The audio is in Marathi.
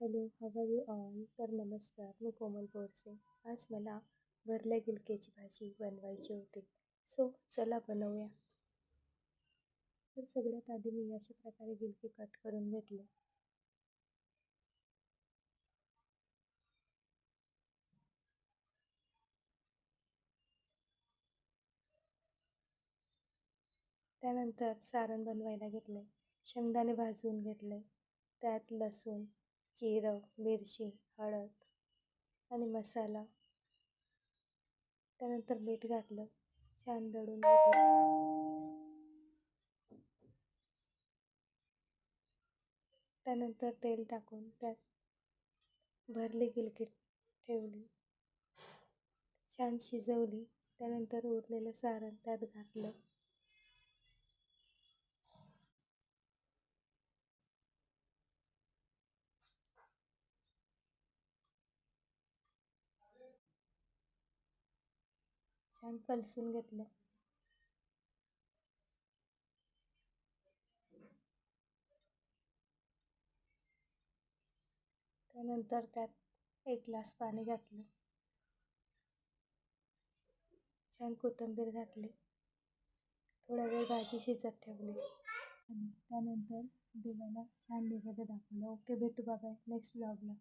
Hello, how are you all? तर नमस्कार, मी कोमल बोरसे. आज मला भरल्या गिलक्याची भाजी बनवायची होती. सो चला बनवूया. तर सगळ्यात आधी मी अशा प्रकारे गिलके कट करून घेतले. त्यानंतर सारण बनवायला घेतले. शेंगदाणे भाजून घेतले. त्यात लसूण, जिरं, मिरची, हळद आणि मसाला. त्यानंतर मीठ घातलं. छान दळून घेतलं. त्यानंतर तेल टाकून त्यात भरली गिलकी ठेवली. छान शिजवली. त्यानंतर उरलेलं सारण त्यात घातलं. छान कलसून घेतलं. त्यानंतर त्यात 1 ग्लास पाणी घातलं. छान कोथिंबीर घातली. थोडा वेळ भाजी शिजत ठेवली आणि त्यानंतर देवाला छान नैवेद्य दाखवलं. ओके, भेटू बाबा नेक्स्ट ब्लॉगला.